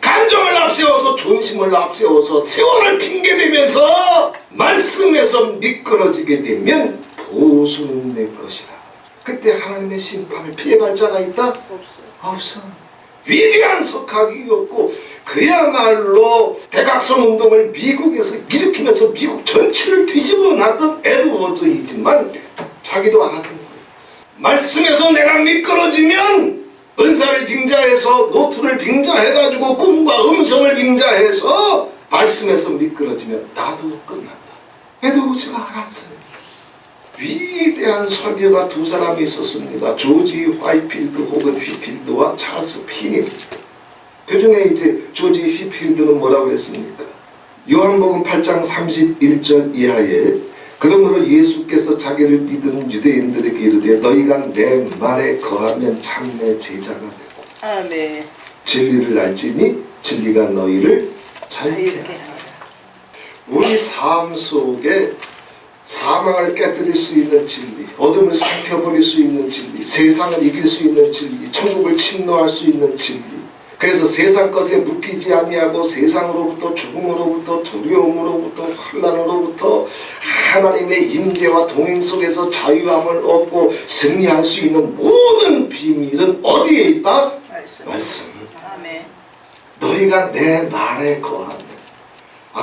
감정을 앞세워서 존심을 앞세워서 세월을 핑계대면서 말씀에서 미끄러지게 되면 보수는 내 것이라. 그때 하나님의 심판을 피해갈 자가 있다? 없어요. 없어. 위대한 석학이었고 그야말로 대각선 운동을 미국에서 일으키면서 미국 전체를 뒤집어 놨던 에드워즈이지만 자기도 알았던 거예요. 말씀에서 내가 미끄러지면 은사를 빙자해서 노트를 빙자해가지고 꿈과 음성을 빙자해서 말씀에서 미끄러지면 나도 끝난다. 에드워즈가 알았어요. 위대한 설교가 두 사람이 있었습니다. 조지 화이필드 혹은 휘필드와 찰스 피닙니다. 그 중에 이제 조지 휘필드는 뭐라고 그랬습니까? 요한복음 8장 31절 이하에 그러므로 예수께서 자기를 믿은 유대인들에게 이르되 너희가 내 말에 거하면 참 내 제자가 되고 아멘. 진리를 알지니 진리가 너희를 자유케 하리라. 우리 삶 속에 사망을 깨뜨릴 수 있는 진리, 어둠을 살펴버릴 수 있는 진리, 세상을 이길 수 있는 진리, 천국을 침노할 수 있는 진리. 그래서 세상 것에 묶이지 아니하고 세상으로부터 죽음으로부터 두려움으로부터 환난으로부터 하나님의 임재와 동행 속에서 자유함을 얻고 승리할 수 있는 모든 비밀은 어디에 있다? 말씀. 아멘. 너희가 내 말에 거하면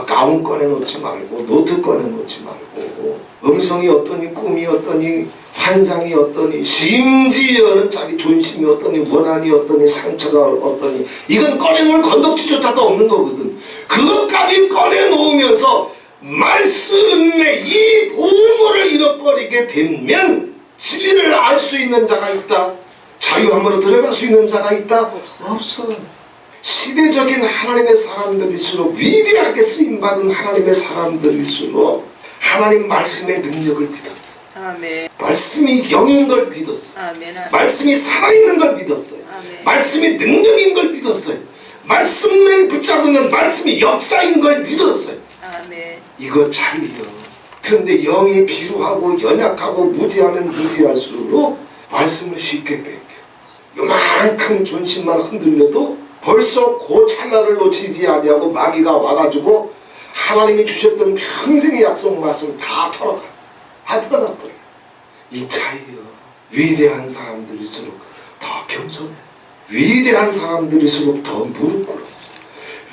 가운 꺼내놓지 말고 노트 꺼내놓지 말고 음성이 어떠니 꿈이 어떠니 환상이 어떠니 심지어는 자기 존심이 어떠니 원한이 어떠니 상처가 어떠니 이건 꺼내놓을 건덕지조차도 없는 거거든. 그것까지 꺼내놓으면서 말씀의 이 보물을 잃어버리게 되면 진리를 알 수 있는 자가 있다. 자유함으로 들어갈 수 있는 자가 있다. 없어. 시대적인 하나님의 사람들일수록 위대하게 쓰임받은 하나님의 사람들일수록 하나님 말씀의 능력을 믿었어. 아멘. 말씀이 영인 걸 믿었어. 아멘. 말씀이 살아있는 걸 믿었어요. 아멘. 말씀이 능력인 걸 믿었어요. 말씀을 붙잡는 말씀이 역사인 걸 믿었어요. 아멘. 이거 차이요. 그런데 영이 비루하고 연약하고 무지하면 무지할수록 말씀을 쉽게 뺏겨. 요만큼 존심만 흔들려도 벌써 그 찰나를 놓치지 아니하고 마귀가 와가지고 하나님이 주셨던 평생의 약속 말씀을 다 털어가. 다 털어가버려. 이 차이요. 위대한 사람들일수록 더 겸손했어. 위대한 사람들일수록 더 무릎 꿇었어.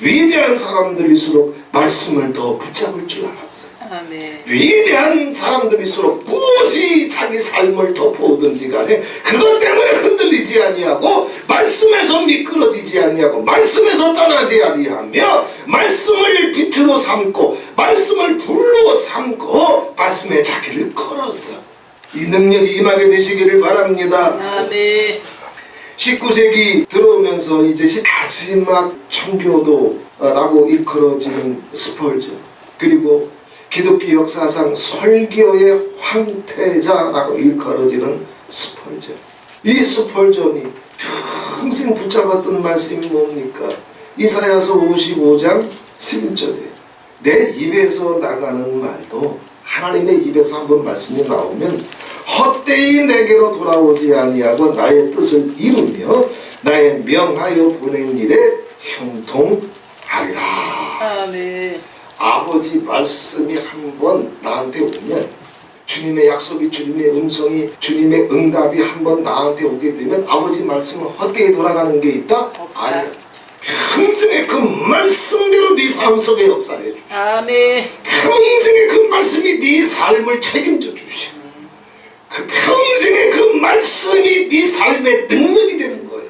위대한 사람들일수록 말씀을 더 붙잡을 줄 알았어요. 아멘. 위대한 사람들일수록 무엇이 자기 삶을 덮어오든지 간에 그것 때문에 흔들리지 아니하고 말씀에서 미끄러지지 아니하고 말씀에서 떠나지 아니하며 말씀을 빛으로 삼고 말씀을 불로 삼고 말씀에 자기를 걸었어. 이 능력이 임하게 되시기를 바랍니다. 아멘. 19세기 들어오면서 이제 마지막 청교도라고 일컬어지는 스펄전, 그리고 기독교 역사상 설교의 황태자라고 일컬어지는 스펄전. 이 스펄전이 평생 붙잡았던 말씀이 뭡니까? 이사야서 55장 11절에 내 입에서 나가는 말도 하나님의 입에서 한번 말씀이 나오면 헛되이 내게로 돌아오지 아니하고 나의 뜻을 이루며 나의 명하여 보낸 일에 형통하리라. 아멘. 아버지 말씀이 한번 나한테 오면, 주님의 약속이, 주님의 음성이, 주님의 응답이 한번 나한테 오게 되면 아버지 말씀은 헛되이 돌아가는 게 있다? 아니야. 평생에 그 말씀대로 네 삶 속에 역사해 주시고 아멘. 평생에 그 말씀이 네 삶을 책임져 주시고 그 평생에 그 말씀이 네 삶의 능력이 되는 거예요.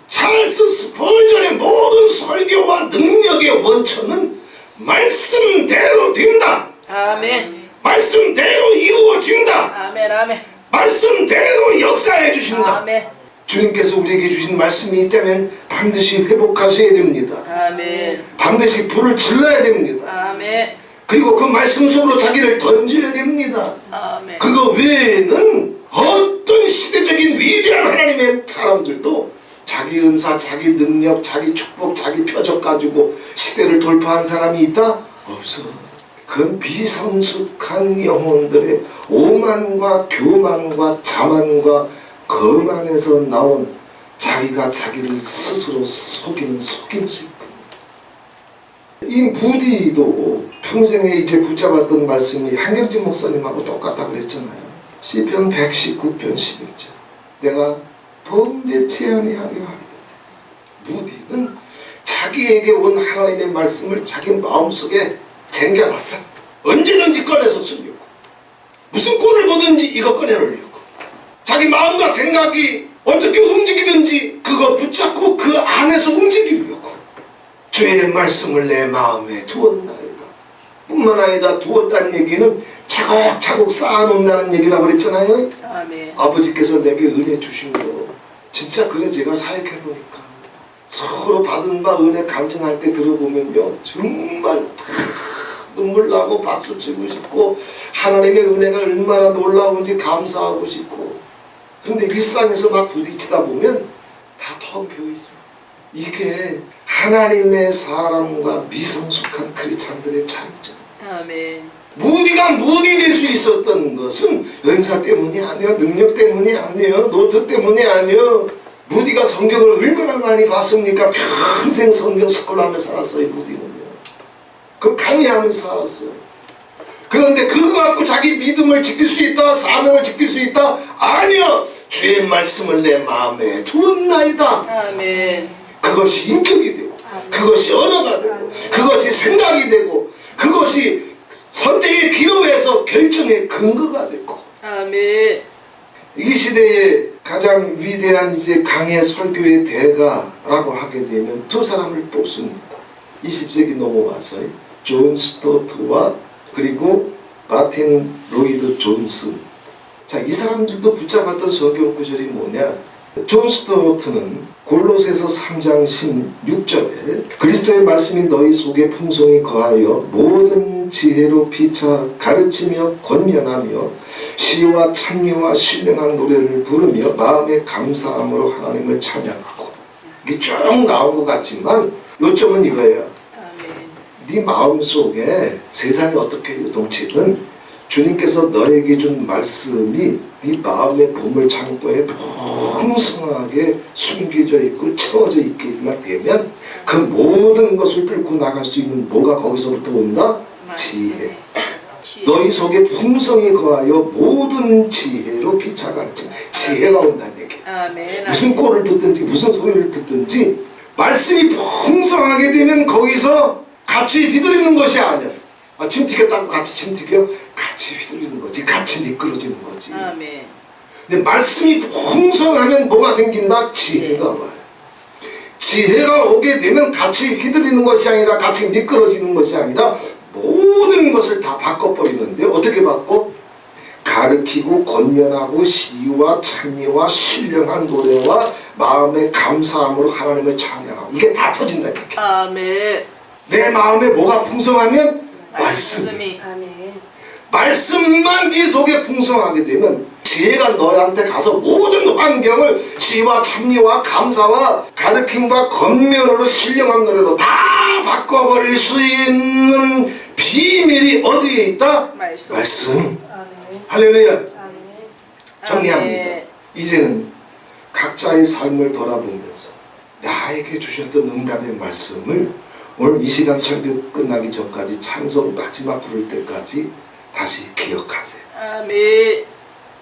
찰스 스펄전의 모든 설교와 능력의 원천은 말씀대로 된다. 아멘. 말씀대로 이루어진다. 아멘. 아멘. 말씀대로 역사해 주신다. 아멘. 주님께서 우리에게 주신 말씀이 있다면 반드시 회복하셔야 됩니다. 아멘. 반드시 불을 질러야 됩니다. 아멘. 그리고 그 말씀 속으로 자기를 던져야 됩니다. 아멘. 그거 외에는 어떤 시대적인 위대한 하나님의 사람들도 자기 은사, 자기 능력, 자기 축복, 자기 표적 가지고 시대를 돌파한 사람이 있다? 없어. 그 미성숙한 영혼들의 오만과 교만과 자만과 거만에서 나온 자기가 자기를 스스로 속이는 속임수일 뿐. 이 무디도 평생에 이제 붙잡았던 말씀이 한경진 목사님하고 똑같다고 그랬잖아요. 시편 119편 11절. 내가 범죄치 아니하려 하리라. 무디는 자기에게 온 하나님의 말씀을 자기 마음속에 쟁겨놨어. 언제든지 꺼내서 쓰려고. 무슨 꼴을 보든지 이거 꺼내놓으려고. 자기 마음과 생각이 어떻게 움직이든지 그거 붙잡고 그 안에서 움직이려고. 주의 말씀을 내 마음에 두었나이다. 뿐만 아니라 두었다는 얘기는 차곡차곡 쌓아놓는다는 얘기라고 그랬잖아요. 아멘. 아버지께서 내게 은혜 주신 거 진짜 그래. 제가 사역해보니까 서로 받은 바 은혜 간증할 때 들어보면요, 정말 다 눈물 나고 박수 치고 싶고 하나님의 은혜가 얼마나 놀라운지 감사하고 싶고. 그런데 일상에서 막 부딪히다 보면 다 텅 비어있어. 이게 하나님의 사람과 미성숙한 크리스찬들의 차이점. 아멘. 무디가 무디 될 수 있었던 것은 은사 때문이 아니야, 능력 때문이 아니야, 노트 때문이 아니야. 무디가 성경을 얼마나 많이 봤습니까? 평생 성경 스쿨하며 살았어요. 무디는요. 그 강의하면서 살았어요. 그런데 그거 갖고 자기 믿음을 지킬 수 있다, 사명을 지킬 수 있다? 아니요. 주의 말씀을 내 마음에 두었나이다. 아멘. 그것이 인격이 되고, 그것이 언어가 되고, 그것이 생각이 되고, 그것이 선택의 기로에서 결정의 근거가 되고. 아멘. 이 시대의 가장 위대한 이제 강해 설교의 대가라고 하게 되면 두 사람을 뽑습니다. 20세기 넘어와서 존 스토트와 그리고 마틴 로이드 존슨. 자, 이 사람들도 붙잡았던 성경 구절이 뭐냐? 존 스토트는 골로새서 3장 16절에 그리스도의 말씀이 너희 속에 풍성히 거하여 모든 지혜로 피차 가르치며 권면하며 시와 찬미와 신령한 노래를 부르며 마음의 감사함으로 하나님을 찬양하고. 이게 쭉 나온 것 같지만 요점은 이거예요. 네 마음속에 세상이 어떻게 요동치든 주님께서 너에게 준 말씀이 네 마음의 보물 창고에 풍성하게 숨겨져 있고 채워져 있게만 되면 그 모든 것을 뚫고 나갈 수 있는 뭐가 거기서부터 온다? 지혜. 너희 속에 풍성히 거하여 모든 지혜로 피차 가르침. 지혜가 온다는 얘기예요. 아멘. 무슨 꼴을 듣든지 무슨 소리를 듣든지 말씀이 풍성하게 되면 거기서 같이 휘둘리는 것이 아니야. 침 튀겼다고 같이 침 튀겨? 같이 휘둘리는 거지. 같이 미끄러지는 거지. 아멘. 근데 말씀이 풍성하면 뭐가 생긴다? 지혜가 와요. 지혜가 오게 되면 같이 휘둘리는 것이 아니라 같이 미끄러지는 것이 아니라 모든 것을 다 바꿔버리는데 어떻게 바꿔? 가르치고 권면하고 시와 찬미와 신령한 노래와 마음의 감사함으로 하나님을 찬양하고 이게 다 터진다는 얘기야. 아멘. 내 마음에 뭐가 풍성하면? 말씀이. 아멘. 말씀만 네 속에 풍성하게 되면 지혜가 너한테 가서 모든 환경을 시와 찬미와 감사와 가르침과 권면으로 신령한 노래로 다 바꿔버릴 수 있는 비밀이 어디에 있다? 말씀. 아멘. 할렐루야. 아멘. 정리합니다. 아멘. 이제는 각자의 삶을 돌아보면서 나에게 주셨던 응답의 말씀을 오늘 이 시간 설교 끝나기 전까지 찬송 마지막 부를 때까지 다시 기억하세요. 아멘.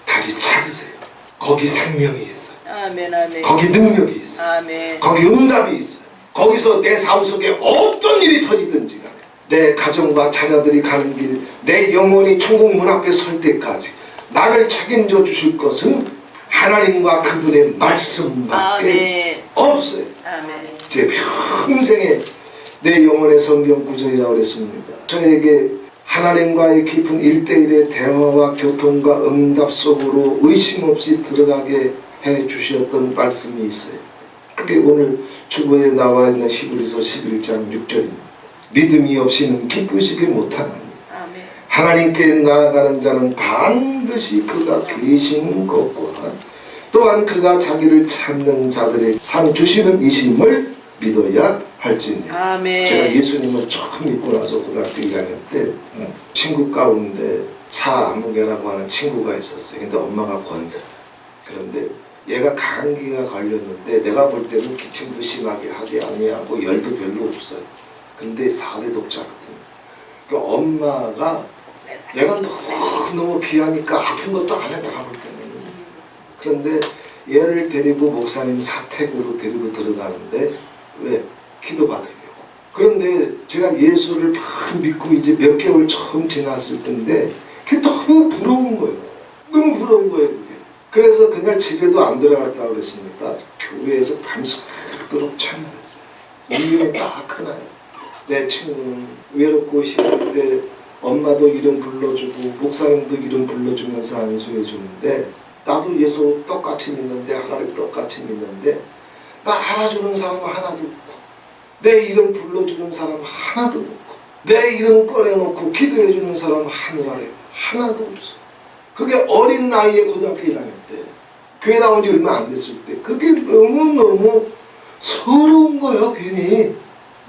다시 찾으세요. 거기 생명이 있어요. 아멘. 아멘. 거기 능력이 있어요. 아멘. 거기 응답이 있어요. 거기서 내 삶 속에 어떤 일이 터지든지 간에 내 가정과 자녀들이 가는 길, 내 영혼이 천국 문 앞에 설 때까지 나를 책임져 주실 것은 하나님과 그분의 말씀밖에 아멘. 없어요. 아멘. 제 평생에 내 영혼의 성경 구절이라고 그랬습니다. 저에게 하나님과의 깊은 1대1의 대화와 교통과 응답 속으로 의심 없이 들어가게 해 주셨던 말씀이 있어요. 그게 오늘 주보에 나와 있는 히브리서 11장 6절입니다. 믿음이 없이는 기쁘시게 못하나니 아멘. 하나님께 나아가는 자는 반드시 그가 계신 것과 또한 그가 자기를 찾는 자들의 상 주시는 이심을 믿어야 할지니. 아멘. 제가 예수님을 처음 믿고 나서 고등학교 1학년 때 친구 가운데 차아무개라고 하는 친구가 있었어요. 근데 엄마가 권사. 그런데 얘가 감기가 걸렸는데 내가 볼 때는 기침도 심하게 하지 아니하고 열도 별로 없어요. 근데 4대 독자거든. 그 엄마가 얘가 너무 귀하니까 아픈 것도 안 해, 내가 볼 때는. 그런데 얘를 데리고 목사님 사택으로 데리고 들어가는데 왜? 기도받으려고. 그런데 제가 예수를 막 믿고 이제 몇 개월 처음 지났을 때인데 그게 너무 부러운 거예요. 너무 부러운 거예요, 그게. 그래서 그날 집에도 안 들어갔다고 그랬으니까 교회에서 밤새도록 찬양했어요. 이름이 딱 하나요. 내 친구는 외롭고 힘들 때 엄마도 이름 불러주고 목사님도 이름 불러주면서 안수해 주는데 나도 예수 똑같이 믿는데 하나님 똑같이 믿는데 나 알아주는 사람 하나도 없고 내 이름 불러주는 사람 하나도 없고 내 이름 꺼내놓고 기도해 주는 사람 하늘에 하나도 없어. 그게 어린 나이에 고등학교 1학년 때 교회 나온 지 얼마 안 됐을 때 그게 너무너무 서러운 거예요. 괜히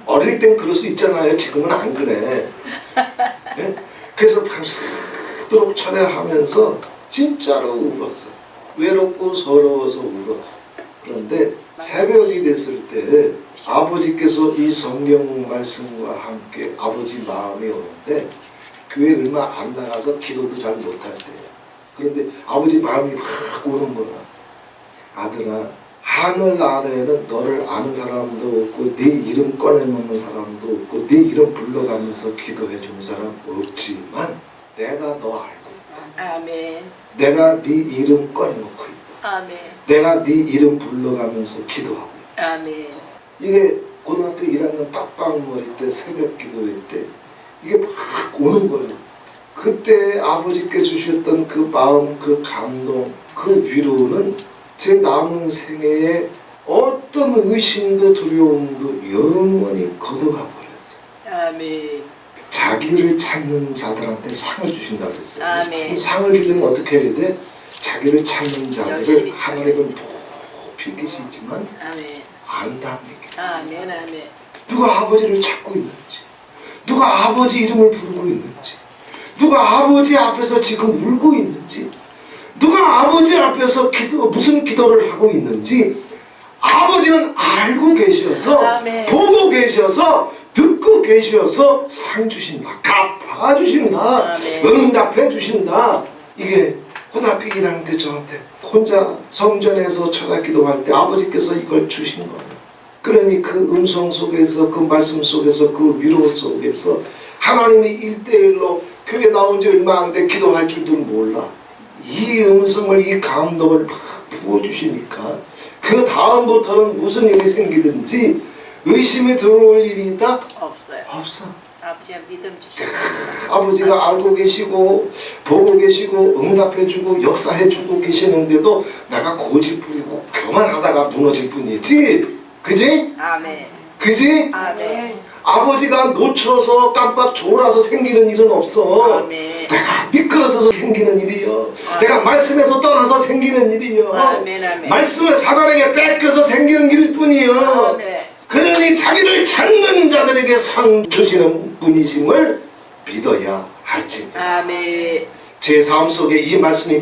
어릴 땐 그럴 수 있잖아요. 지금은 안 그래. 네? 그래서 밤새도록 철회하면서 진짜로 울었어. 외롭고 서러워서 울었어. 그런데 새벽이 됐을 때 아버지께서 이 성경 말씀과 함께 아버지 마음이 오는데 교회 얼마 안 나가서 기도도 잘 못할 때예요. 그런데 아버지 마음이 확 오는 거야. 아들아, 하늘 아래에는 너를 아는 사람도 없고 네 이름 꺼내놓는 사람도 없고 네 이름 불러가면서 기도해 주는 사람 없지만 내가 너 알고 있다. 아멘. 내가 네 이름 꺼내놓고 있다. 아멘. 내가 네 이름 불러가면서 기도하고 있다. 아멘. 이게 고등학교 1학년 빡빡머리 때 새벽 기도회 때 이게 막 오는 거예요. 그때 아버지께 주셨던 그 마음, 그 감동, 그 위로는 제 남은 생애에 어떤 의심도 두려움도 영원히 걷어가 버렸어요. 아멘. 자기를 찾는 자들한테 상을 주신다고 그랬어요. 아멘. 상을 주려면 어떻게 해야 돼? 자기를 찾는 자들을 열심히 하나님은 높이 계시지만 아멘. 안답니다. 아멘. 아멘. 누가 아버지를 찾고 있는지, 누가 아버지 이름을 부르고 있는지, 누가 아버지 앞에서 지금 울고 있는지, 누가 아버지 앞에서 무슨 기도를 하고 있는지 아버지는 알고 계셔서 아멘. 보고 계셔서 듣고 계셔서 상 주신다, 갚아 주신다, 아멘. 응답해 주신다. 이게 고등학교 1학년 때 저한테 혼자 성전에서 철학 기도할 때 아버지께서 이걸 주신 거예요. 그러니 그 음성 속에서 그 말씀 속에서 그 위로 속에서 하나님이 1대1로 교회 나온 지 얼마 안 돼 기도할 줄도 몰라. 이 음성을 이 감동을 막 부어주시니까 그 다음부터는 무슨 일이 생기든지 의심이 들어올 일이 있다? 없어요. 없어. 아버지의 믿음 주시고. 아버지가 알고 계시고 보고 계시고 응답해주고 역사해주고 계시는데도 내가 고집부리고 교만하다가 무너질 뿐이지. 그지? 아멘. 그지? 아멘. 아버지가 놓쳐서 깜빡 졸아서 생기는 일은 없어. 아멘. 내가 미끄러져서 생기는 일이요. 내가 말씀에서 떠나서 생기는 일이요. 아멘. 아멘. 말씀을 사단에게 뺏겨서 생기는 일일 뿐이요. 아멘. 그러니 자기를 찾는 자들에게 상 주시는 분이심을 믿어야 할지. 아멘. 제 삶 속에 이 말씀이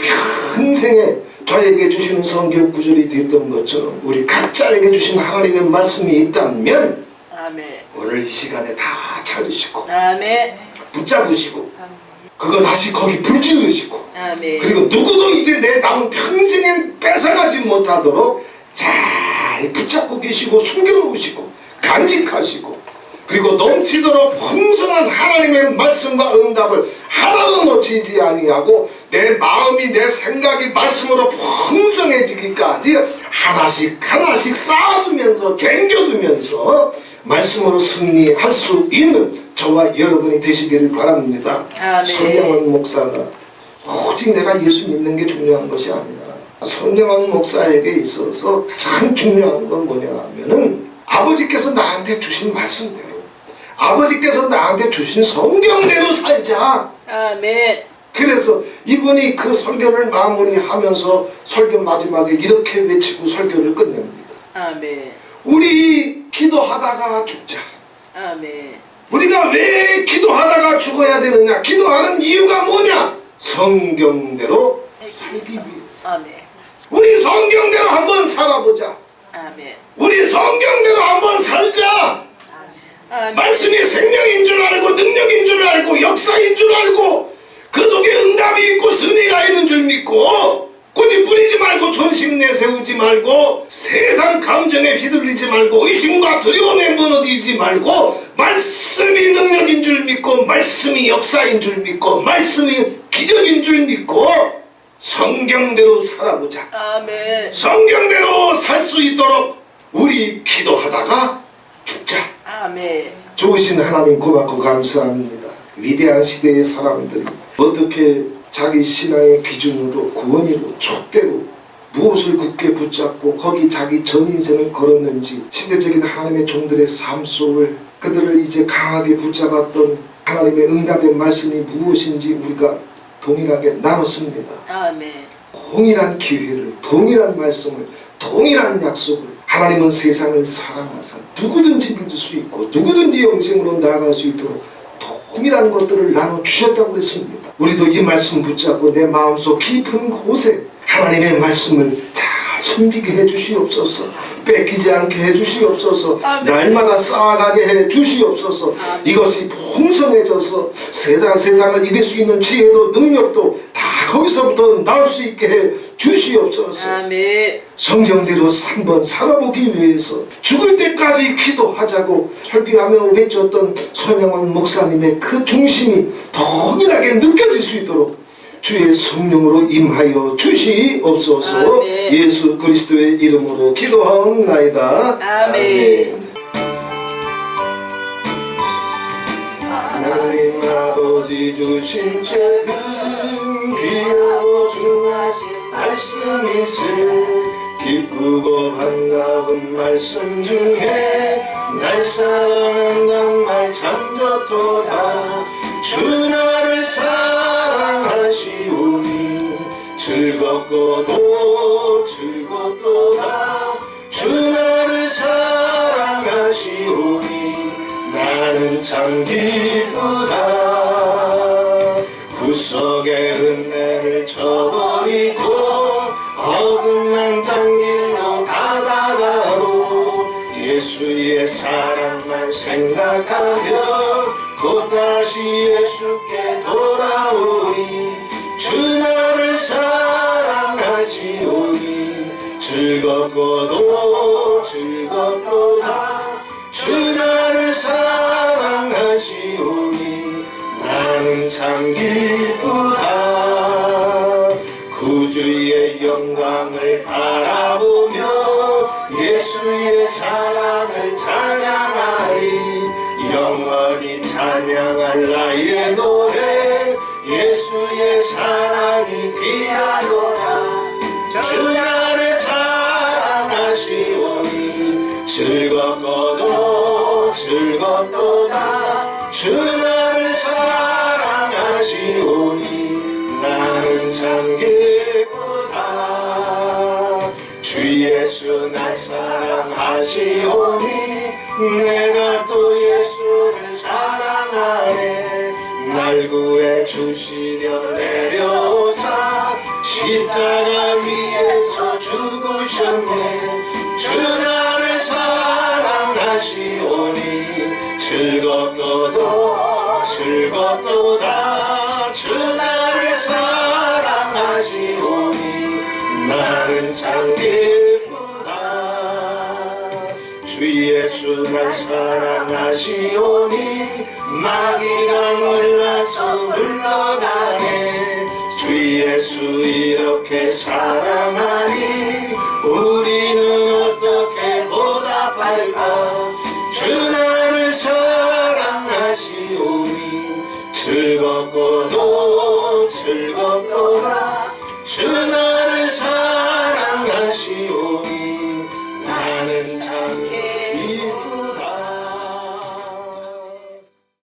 평생에 저에게 주시는 성경 구절이 됐던 것처럼 우리 각자에게 주신 하나님의 말씀이 있다면 아멘. 오늘 이 시간에 다 찾으시고 아멘. 붙잡으시고 그거 다시 거기 불질르시고 아멘. 그리고 누구도 이제 내 남은 평생엔 뺏어가지 못하도록 잘 붙잡고 계시고 숨겨놓으시고 간직하시고 그리고 넘치도록 풍성한 하나님의 말씀과 응답을 하나도 놓치지 아니하고 내 마음이 내 생각이 말씀으로 풍성해지기까지 하나씩 하나씩 쌓아두면서 쟁겨두면서 말씀으로 승리할 수 있는 저와 여러분이 되시기를 바랍니다. 아멘. 손영원 목사가 오직 내가 예수 믿는 게 중요한 것이 아니라 손영원 목사에게 있어서 가장 중요한 건 뭐냐 하면은 아버지께서 나한테 주신 말씀대로 아버지께서 나한테 주신 성경대로 살자. 아멘. 그래서 이분이 그 설교를 마무리하면서 설교 마지막에 이렇게 외치고 설교를 끝냅니다. 아멘. 우리 기도하다가 죽자. 아멘. 우리가 왜 기도하다가 죽어야 되느냐? 기도하는 이유가 뭐냐? 성경대로 살기 위해서. 아멘. 우리 성경대로 한번 살아보자. 아멘. 우리 성경대로 한번 살자. 아멘. 말씀이 생명인 줄 알고 능력인 줄 알고 역사인 줄 알고 그 속에 응답 답이 있고 승리가 있는 줄 믿고 고집 부리지 말고 존심 내세우지 말고 세상 감정에 휘둘리지 말고 의심과 두려움에 무너지지 말고 말씀이 능력인 줄 믿고 말씀이 역사인 줄 믿고 말씀이 기적인 줄 믿고 성경대로 살아보자. 아멘. 성경대로 살 수 있도록 우리 기도하다가 죽자. 아멘. 좋으신 하나님 고맙고 감사합니다. 위대한 시대의 사람들이 어떻게 자기 신앙의 기준으로 구원이로 촛대로 무엇을 굳게 붙잡고 거기 자기 전 인생을 걸었는지 시대적인 하나님의 종들의 삶 속을 그들을 이제 강하게 붙잡았던 하나님의 응답의 말씀이 무엇인지 우리가 동일하게 나눴습니다. 아멘. 동일한 기회를, 동일한 말씀을, 동일한 약속을 하나님은 세상을 사랑하사 누구든지 믿을 수 있고 누구든지 영생으로 나아갈 수 있도록 동일한 것들을 나눠주셨다고 했습니다. 우리도 이 말씀 붙잡고 내 마음속 깊은 곳에 하나님의 말씀을 잘 숨기게 해주시옵소서. 뺏기지 않게 해주시옵소서. 날마다 쌓아가게 해주시옵소서. 이것이 풍성해져서 세상을 이길 수 있는 지혜도 능력도 다 거기서부터 나올 수 있게 해주시옵소서. 아멘. 성경대로 3번 살아보기 위해서 죽을 때까지 기도하자고 설교하며 외쳤던 손영원 목사님의 그 중심이 동일하게 느껴질 수 있도록 주의 성령으로 임하여 주시옵소서. 아멘. 예수 그리스도의 이름으로 기도하옵나이다. 아멘. 하나님 아버지 주신 책은 귀하고 중하신 말씀이세. 기쁘고 반가운 말씀 중에 날 사랑한단 말 참 좋도다. 주 나를 사랑하시오니 즐겁고도 즐겁도다. 주 나를 사랑하시오니 나는 참 기쁘다. 구석의 은혜를 쳐버리고 어긋난 딴 길로 가다가도 예수의 사랑만 생각하며 곧다시 예수께 돌아오니 주 나를 사랑하시오니 즐겁고도 즐겁도다. 주 나를 사랑하시오니 나는 참 기쁘다. 구주의 영광을 바라보며 예수의 사랑을 찬양하리. 영원히 찬양할 나의 노래 예수의 사랑이 귀하도다. 주 나를 사랑하시오니 즐겁고도 즐겁도다. 주 나를 사랑하시오니 나는 참 기쁘다. 주 예수 날 사랑하시오니 내가 또 예수를 사랑하네. 날 구해 주시려 내려오사 십자가 위에서 죽으셨네. 주 나를 사랑하시오니 즐겁도다 즐겁도다. 주 나를 사랑하시오니 나는 참 기쁘다. 주 예수 날 사랑하시오니 마귀가 놀라서 물러가네. 주 예수 이렇게 사랑하니 우리는 어떻게 보답할까. 주 나를 사랑하시오니 즐겁고도 즐겁도다. 주